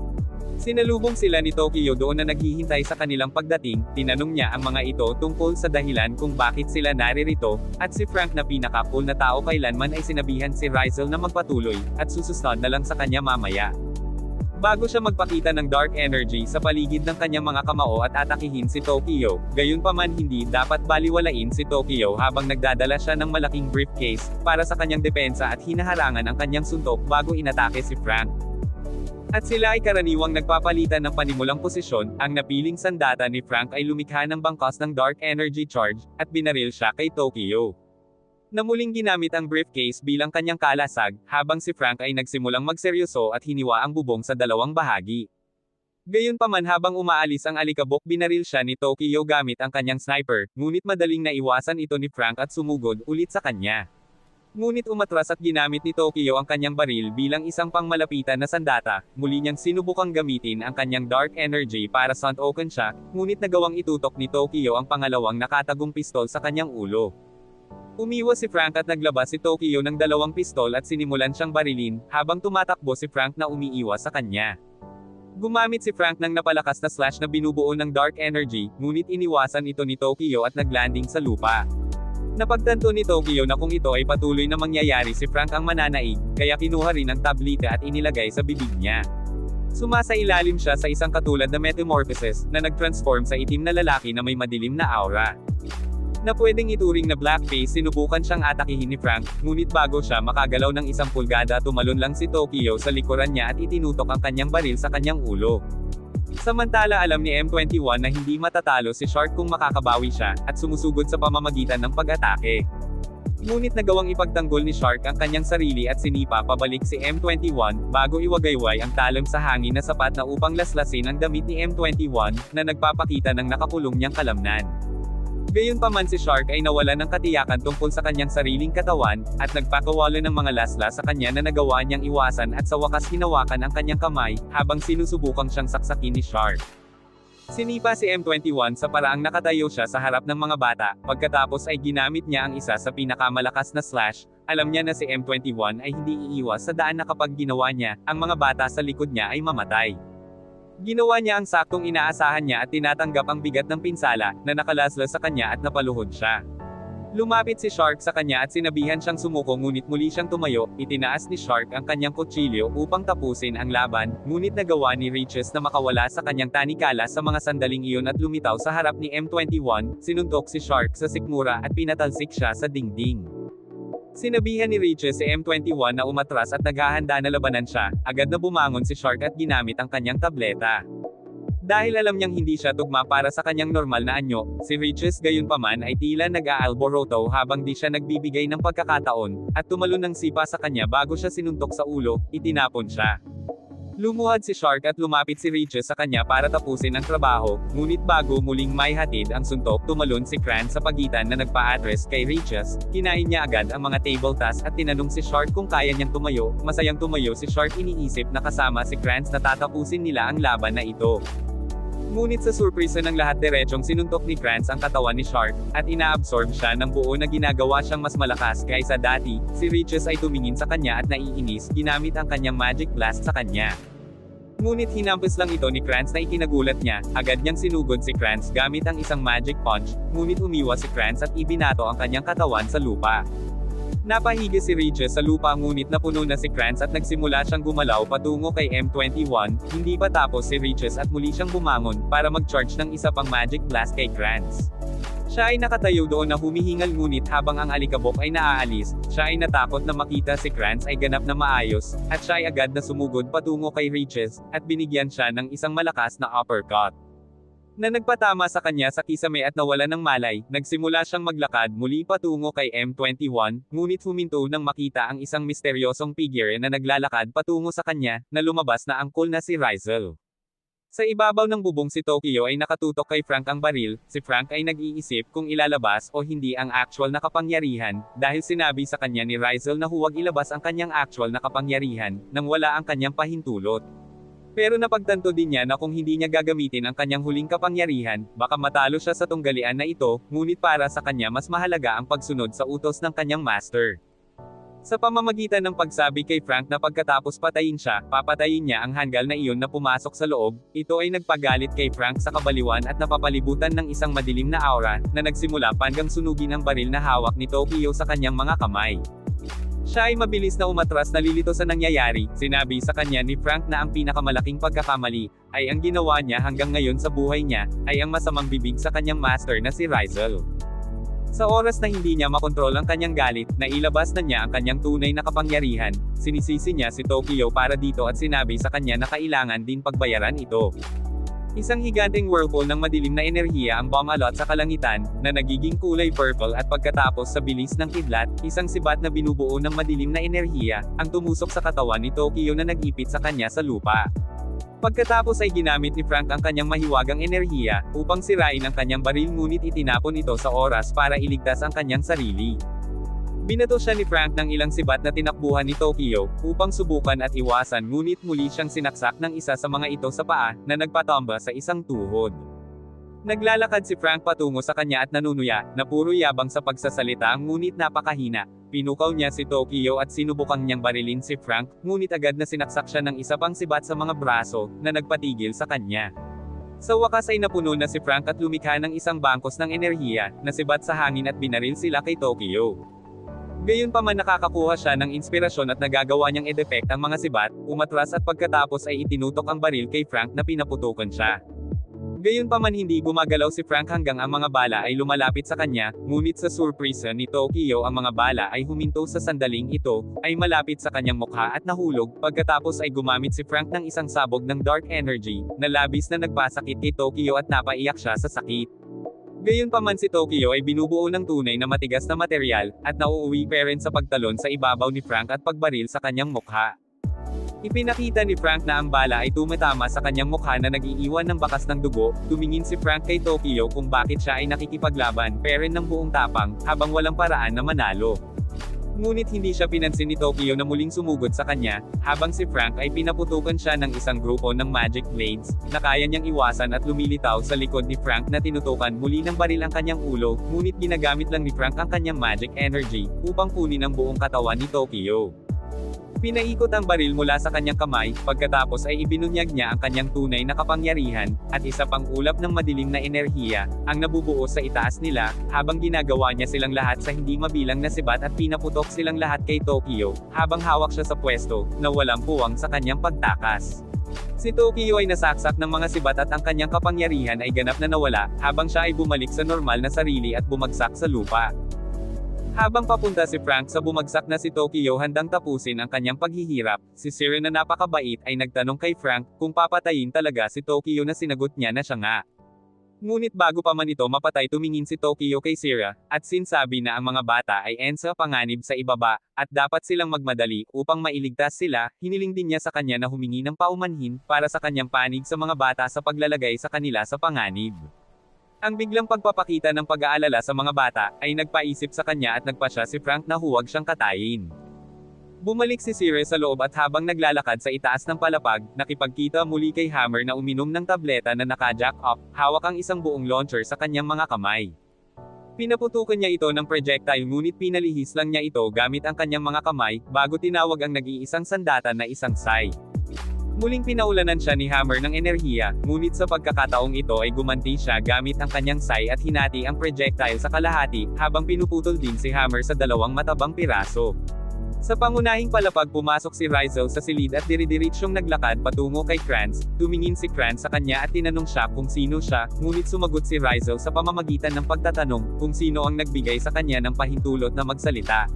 Sinalubong sila ni Tokyo doon na naghihintay sa kanilang pagdating, tinanong niya ang mga ito tungkol sa dahilan kung bakit sila naririto, at si Frank na pinaka-cool na tao kailanman ay sinabihan si Rizal na magpatuloy, at susunod na lang sa kanya mamaya. Bago siya magpakita ng dark energy sa paligid ng kanyang mga kamao at atakihin si Tokyo, gayunpaman hindi dapat baliwalain si Tokyo habang nagdadala siya ng malaking briefcase, para sa kanyang depensa at hinaharangan ang kanyang suntok bago inatake si Frank. At sila ay karaniwang nagpapalitan ng panimulang posisyon, ang napiling sandata ni Frank ay lumikha ng bangkas ng dark energy charge, at binaril siya kay Tokyo. Na muling ginamit ang briefcase bilang kanyang kalasag, habang si Frank ay nagsimulang magseryoso at hiniwa ang bubong sa dalawang bahagi. Gayunpaman habang umaalis ang alikabok binaril siya ni Tokyo gamit ang kanyang sniper, ngunit madaling naiwasan ito ni Frank at sumugod ulit sa kanya. Ngunit umatras at ginamit ni Tokyo ang kanyang baril bilang isang pangmalapitan na sandata, muli niyang sinubukang gamitin ang kanyang dark energy para suntoken siya, ngunit nagawang itutok ni Tokyo ang pangalawang nakatagong pistol sa kanyang ulo. Umiwas si Frank at naglabas si Tokyo ng dalawang pistol at sinimulan siyang barilin, habang tumatakbo si Frank na umiiwas sa kanya. Gumamit si Frank ng napalakas na slash na binubuo ng dark energy, ngunit iniwasan ito ni Tokyo at naglanding sa lupa. Napagtanto ni Tokyo na kung ito ay patuloy na mangyayari si Frank ang mananaig, kaya kinuha rin ang tablita at inilagay sa bibig niya. Sumasailalim siya sa isang katulad na metamorphosis, na nag-transform sa itim na lalaki na may madilim na aura. Na pwedeng ituring na blackface, sinubukan siyang atakihin ni Frank, ngunit bago siya makagalaw ng 1 pulgada tumalon lang si Tokyo sa likuran niya at itinutok ang kanyang baril sa kanyang ulo. Samantala alam ni M21 na hindi matatalo si Shark kung makakabawi siya, at sumusugod sa pamamagitan ng pag-atake. Ngunit nagawang ipagtanggol ni Shark ang kanyang sarili at sinipa pabalik si M21, bago iwagayway ang talon sa hangin na sapat na upang laslasin ang damit ni M21, na nagpapakita ng nakakulong niyang kalamnan. Gayunpaman si Shark ay nawalan ng katiyakan tungkol sa kanyang sariling katawan, at nagpakawala ng mga laslas sa kanya na nagawa niyang iwasan at sa wakas hinawakan ang kanyang kamay, habang sinusubukang siyang saksakin ni Shark. Sinipa si M21 sa paraang nakatayo siya sa harap ng mga bata, pagkatapos ay ginamit niya ang isa sa pinakamalakas na slash. Alam niya na si M21 ay hindi iiwas sa daan na kapag ginawa niya, ang mga bata sa likod niya ay mamatay. Ginawa niya ang saktong inaasahan niya at tinatanggap ang bigat ng pinsala, na nakalaslas sa kanya at napaluhod siya. Lumapit si Shark sa kanya at sinabihan siyang sumuko ngunit muli siyang tumayo, itinaas ni Shark ang kanyang kutsilyo upang tapusin ang laban, ngunit nagawa ni Riches na makawala sa kanyang tanikala sa mga sandaling iyon at lumitaw sa harap ni M21, sinuntok si Shark sa sikmura at pinatalsik siya sa dingding. Sinabihan ni Riches si M21 na umatras at naghahanda na labanan siya, agad na bumangon si Shark at ginamit ang kanyang tableta. Dahil alam niyang hindi siya tugma para sa kanyang normal na anyo, si Riches gayunpaman ay tila nag-aalboroto habang di siya nagbibigay ng pagkakataon, at tumalon ng sipa sa kanya bago siya sinuntok sa ulo, itinapon siya. Lumuhad si Shark at lumapit si Riches sa kanya para tapusin ang trabaho, ngunit bago muling maihatid ang suntok tumalon si Krantz sa pagitan na nagpa-address kay Riches, kinain niya agad ang mga table tasks at tinanong si Shark kung kaya niyang tumayo, masayang tumayo si Shark iniisip na kasama si Krantz na tatapusin nila ang laban na ito. Ngunit sa surpresa ng lahat diretsong sinuntok ni Krantz ang katawan ni Shark, at inaabsorb siya ng buo na ginagawa siyang mas malakas kaysa dati. Si Riches ay tumingin sa kanya at naiinis, ginamit ang kanyang magic blast sa kanya. Ngunit hinampos lang ito ni Krantz na ikinagulat niya, agad niyang sinugod si Krantz gamit ang isang magic punch, ngunit umiwas si Krantz at ibinato ang kanyang katawan sa lupa. Napahiga si Riches sa lupa ngunit napuno na si Krantz at nagsimula siyang gumalaw patungo kay M21, hindi pa tapos si Riches at muli siyang bumangon, para mag-charge ng isa pang magic blast kay Krantz. Siya ay nakatayo doon na humihingal ngunit habang ang alikabok ay naaalis, siya ay natakot na makita si Krantz ay ganap na maayos, at siya ay agad na sumugod patungo kay Riches, at binigyan siya ng isang malakas na uppercut na nagpatama sa kanya sa kisame at nawala ng malay. Nagsimula siyang maglakad muli patungo kay M21, ngunit huminto nang makita ang isang misteryosong figure na naglalakad patungo sa kanya, na lumabas na angkol na si Rizal. Sa ibabaw ng bubong si Tokyo ay nakatutok kay Frank ang baril. Si Frank ay nag-iisip kung ilalabas o hindi ang actual na kapangyarihan, dahil sinabi sa kanya ni Rizal na huwag ilabas ang kanyang actual na kapangyarihan, nang wala ang kanyang pahintulot. Pero napagtanto din niya na kung hindi niya gagamitin ang kanyang huling kapangyarihan, baka matalo siya sa tunggalian na ito, ngunit para sa kanya mas mahalaga ang pagsunod sa utos ng kanyang master. Sa pamamagitan ng pagsabi kay Frank na pagkatapos patayin siya, papatayin niya ang hanggal na iyon na pumasok sa loob, ito ay nagpagalit kay Frank sa kabaliwan at napapalibutan ng isang madilim na aura, na nagsimula hanggang sunugin ang baril na hawak ni Tokyo sa kanyang mga kamay. Siya ay mabilis na umatras na lilito sa nangyayari. Sinabi sa kanya ni Frank na ang pinakamalaking pagkakamali, ay ang ginawa niya hanggang ngayon sa buhay niya, ay ang masamang bibig sa kanyang master na si Rizal. Sa oras na hindi niya makontrol ang kanyang galit, nailabas na niya ang kanyang tunay na kapangyarihan, sinisisi niya si Tokyo para dito at sinabi sa kanya na kailangan din pagbayaran ito. Isang higanteng whirlpool ng madilim na enerhiya ang bumalot sa kalangitan, na nagiging kulay purple at pagkatapos sa bilis ng kidlat, isang sibat na binubuo ng madilim na enerhiya, ang tumusok sa katawan ni Tokyo na nag-ipit sa kanya sa lupa. Pagkatapos ay ginamit ni Frank ang kanyang mahiwagang enerhiya, upang sirain ang kanyang baril ngunit itinapon ito sa oras para iligtas ang kanyang sarili. Binato siya ni Frank ng ilang sibat na tinakbuhan ni Tokyo, upang subukan at iwasan ngunit muli siyang sinaksak ng isa sa mga ito sa paa, na nagpatomba sa isang tuhod. Naglalakad si Frank patungo sa kanya at nanunuya, na puro yabang sa pagsasalita ngunit napakahina. Pinukaw niya si Tokyo at sinubukang niyang barilin si Frank, ngunit agad na sinaksak siya ng isa pang sibat sa mga braso, na nagpatigil sa kanya. Sa wakas ay napuno na si Frank at lumikha ng isang bangkos ng enerhiya, na sibat sa hangin at binaril sila kay Tokyo. Gayunpaman nakakakuha siya ng inspirasyon at nagagawa niyang edepect ang mga sibat, umatras at pagkatapos ay itinutok ang baril kay Frank na pinaputukan siya. Gayunpaman hindi gumagalaw si Frank hanggang ang mga bala ay lumalapit sa kanya, ngunit sa surpresa ni Tokyo ang mga bala ay huminto sa sandaling ito, ay malapit sa kanyang mukha at nahulog, pagkatapos ay gumamit si Frank ng isang sabog ng dark energy, na labis na nagpasakit kay Tokyo at napaiyak siya sa sakit. Gayunpaman si Tokyo ay binubuo ng tunay na matigas na materyal, at nauuwi pa rin sa pagtalon sa ibabaw ni Frank at pagbaril sa kanyang mukha. Ipinakita ni Frank na ang bala ay tumatama sa kanyang mukha na nag-iiwan ng bakas ng dugo. Tumingin si Frank kay Tokyo kung bakit siya ay nakikipaglaban, pero ng buong tapang, habang walang paraan na manalo. Ngunit hindi siya pinansin ni Tokyo na muling sumugod sa kanya, habang si Frank ay pinaputukan siya ng isang grupo ng magic blades, na kaya niyang iwasan at lumilitaw sa likod ni Frank na tinutukan muli ng baril ang kanyang ulo, ngunit ginagamit lang ni Frank ang kanyang magic energy, upang kunin ang buong katawan ni Tokyo. Pinaikot ang baril mula sa kanyang kamay, pagkatapos ay ibinunyag niya ang kanyang tunay na kapangyarihan, at isa pang ulap ng madilim na enerhiya, ang nabubuo sa itaas nila, habang ginagawa niya silang lahat sa hindi mabilang na sibat at pinaputok silang lahat kay Tokyo, habang hawak siya sa pwesto, na walang puwang sa kanyang pagtakas. Si Tokyo ay nasaksak ng mga sibat at ang kanyang kapangyarihan ay ganap na nawala, habang siya ay bumalik sa normal na sarili at bumagsak sa lupa. Habang papunta si Frank sa bumagsak na si Tokyo handang tapusin ang kanyang paghihirap, si Sira na napakabait ay nagtanong kay Frank kung papatayin talaga si Tokyo na sinagot niya na siya nga. Ngunit bago pa man ito mapatay tumingin si Tokyo kay Sira, at sinsabi na ang mga bata ay ensa panganib sa ibaba, at dapat silang magmadali upang mailigtas sila. Hiniling din niya sa kanya na humingi ng paumanhin para sa kanyang panig sa mga bata sa paglalagay sa kanila sa panganib. Ang biglang pagpapakita ng pag-aalala sa mga bata, ay nagpaisip sa kanya at nagpasya si Frank na huwag siyang katayin. Bumalik si Sira sa loob at habang naglalakad sa itaas ng palapag, nakipagkita muli kay Hammer na uminom ng tableta na naka-jack up, hawak ang isang buong launcher sa kanyang mga kamay. Pinaputukan niya ito ng projectile ngunit pinalihis lang niya ito gamit ang kanyang mga kamay, bago tinawag ang nag-iisang sandata na isang Sai. Muling pinaulanan siya ni Hammer ng enerhiya, ngunit sa pagkakataong ito ay gumanti siya gamit ang kanyang Sai at hinati ang projectile sa kalahati, habang pinuputol din si Hammer sa dalawang matabang piraso. Sa pangunahing palapag pumasok si Rizal sa silid at diridiritsyong naglakad patungo kay Krantz. Tumingin si Krantz sa kanya at tinanong siya kung sino siya, ngunit sumagot si Rizal sa pamamagitan ng pagtatanong kung sino ang nagbigay sa kanya ng pahintulot na magsalita.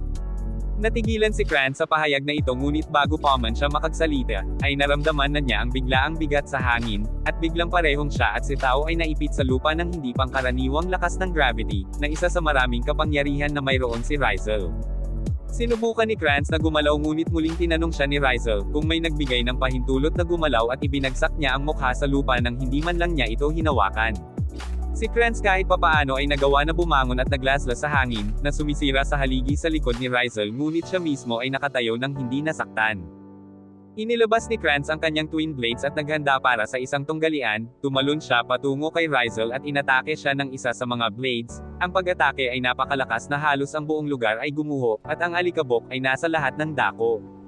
Natigilan si Krantz sa pahayag na ito ngunit bago pa man siya makagsalita, ay naramdaman na niya ang biglaang bigat sa hangin, at biglang parehong siya at si Tao ay naipit sa lupa ng hindi pangkaraniwang lakas ng gravity, na isa sa maraming kapangyarihan na mayroon si Rizal. Sinubukan ni Krantz na gumalaw ngunit muling tinanong siya ni Rizal kung may nagbigay ng pahintulot na gumalaw at ibinagsak niya ang mukha sa lupa nang hindi man lang niya ito hinawakan. Si Krantz kahit papaano ay nagawa na bumangon at naglaslas sa hangin, na sumisira sa haligi sa likod ni Rizal ngunit siya mismo ay nakatayo nang hindi nasaktan. Inilabas ni Krantz ang kanyang twin blades at naghanda para sa isang tunggalian, tumalon siya patungo kay Rizal at inatake siya ng isa sa mga blades. Ang pag-atake ay napakalakas na halos ang buong lugar ay gumuho, at ang alikabok ay nasa lahat ng dako.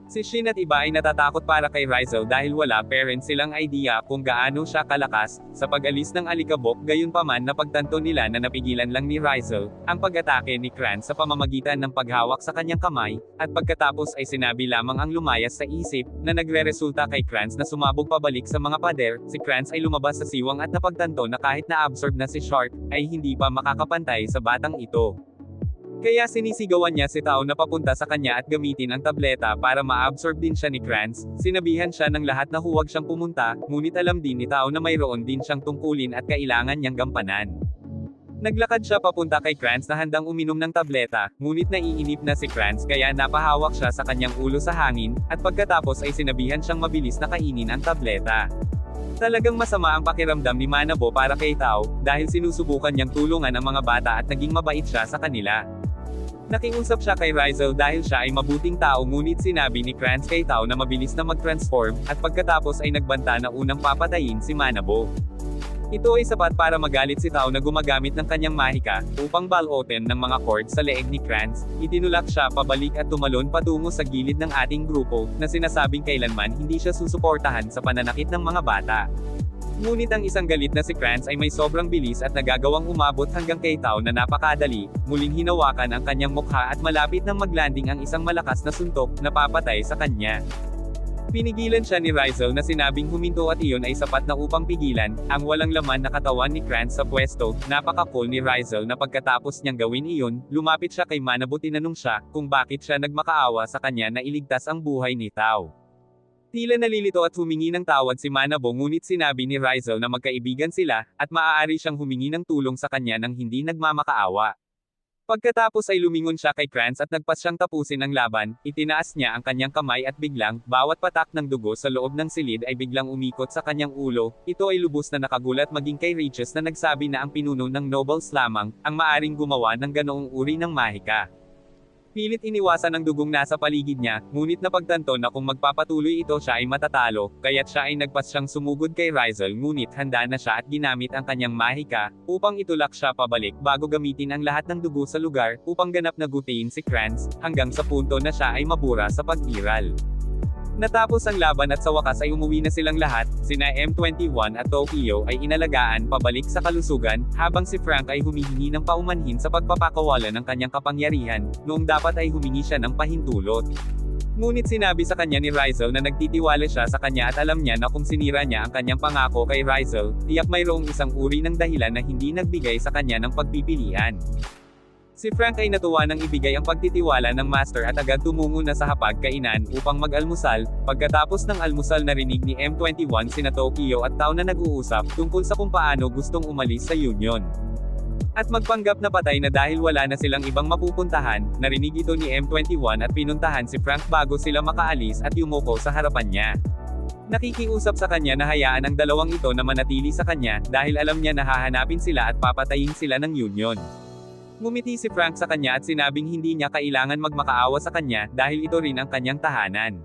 Si Shin at iba ay natatakot para kay Rizal dahil wala pa rin silang idea kung gaano siya kalakas. Sa pag-alis ng alikabok gayunpaman napagtanto nila na napigilan lang ni Rizal ang pag-atake ni Krantz sa pamamagitan ng paghawak sa kanyang kamay, at pagkatapos ay sinabi lamang ang lumayas sa isip, na nagre-resulta kay Krantz na sumabog pabalik sa mga pader. Si Krantz ay lumabas sa siwang at napagtanto na kahit na-absorb na si Shark, ay hindi pa makakapantay sa batang ito. Kaya sinisigawan niya si Tao na papunta sa kanya at gamitin ang tableta para ma-absorb din siya ni Krantz. Sinabihan siya ng lahat na huwag siyang pumunta, ngunit alam din ni Tao na mayroon din siyang tungkulin at kailangan niyang gampanan. Naglakad siya papunta kay Krantz na handang uminom ng tableta, ngunit naiinip na si Krantz kaya napahawak siya sa kanyang ulo sa hangin, at pagkatapos ay sinabihan siyang mabilis na kainin ang tableta. Talagang masama ang pakiramdam ni Manabo para kay Tao, dahil sinusubukan niyang tulungan ang mga bata at naging mabait siya sa kanila. Nakiusap siya kay Rizal dahil siya ay mabuting tao ngunit sinabi ni Krantz kay Tao na mabilis na mag-transform, at pagkatapos ay nagbanta na unang papatayin si Manabo. Ito ay sapat para magalit si Tao na gumagamit ng kanyang mahika, upang balutin ng mga cord sa leeg ni Krantz. Itinulak siya pabalik at tumalon patungo sa gilid ng ating grupo, na sinasabing kailanman hindi siya susuportahan sa pananakit ng mga bata. Ngunit ang isang galit na si Krantz ay may sobrang bilis at nagagawang umabot hanggang kay Tao na napakadali, muling hinawakan ang kanyang mukha at malapit nang maglanding ang isang malakas na suntok, na papatay sa kanya. Pinigilan siya ni Rizal na sinabing huminto at iyon ay sapat na upang pigilan ang walang laman na katawan ni Krantz sa pwesto. Napaka-cool ni Rizal na pagkatapos niyang gawin iyon, lumapit siya kay Manabo, tinanong siya kung bakit siya nagmakaawa sa kanya na iligtas ang buhay ni Tao. Tila nalilito at humingi ng tawad si Manabo ngunit sinabi ni Rizal na magkaibigan sila, at maaari siyang humingi ng tulong sa kanya nang hindi nagmamakaawa. Pagkatapos ay lumingon siya kay Krantz at nagpas siyang tapusin ang laban, itinaas niya ang kanyang kamay at biglang, bawat patak ng dugo sa loob ng silid ay biglang umikot sa kanyang ulo. Ito ay lubos na nakagulat maging kay Riches na nagsabi na ang pinuno ng nobles lamang, ang maaring gumawa ng ganoong uri ng mahika. Pilit iniwasan ang dugong nasa paligid niya, ngunit napagtanto na kung magpapatuloy ito siya ay matatalo, kaya't siya ay nagpas siyang sumugod kay Rizal ngunit handa na siya at ginamit ang kanyang mahika, upang itulak siya pabalik bago gamitin ang lahat ng dugo sa lugar, upang ganap na gutiin si Krantz, hanggang sa punto na siya ay mabura sa pagbiral. Natapos ang laban at sa wakas ay umuwi na silang lahat, sina M21 at Tokyo ay inalagaan pabalik sa kalusugan, habang si Frank ay humihingi ng paumanhin sa pagpapakawala ng kanyang kapangyarihan, noong dapat ay humingi siya ng pahintulot. Ngunit sinabi sa kanya ni Rizal na nagtitiwala siya sa kanya at alam niya na kung sinira niya ang kanyang pangako kay Rizal, tiyak mayroong isang uri ng dahilan na hindi nagbigay sa kanya ng pagpipilian. Si Frank ay natuwa nang ibigay ang pagtitiwala ng master at agad tumungo na sa hapag-kainan upang mag-almusal. Pagkatapos ng almusal narinig ni M21 sina Tokyo at Tao na nag-uusap tungkol sa kung paano gustong umalis sa Union. At magpanggap na patay na dahil wala na silang ibang mapupuntahan, narinig ito ni M21 at pinuntahan si Frank bago sila makaalis at yumuko sa harapan niya. Nakikiusap sa kanya na hayaan ang dalawang ito na manatili sa kanya dahil alam niya na hahanapin sila at papatayin sila ng Union. Ngumiti si Frank sa kanya at sinabing hindi niya kailangan magmakaawa sa kanya dahil ito rin ang kanyang tahanan.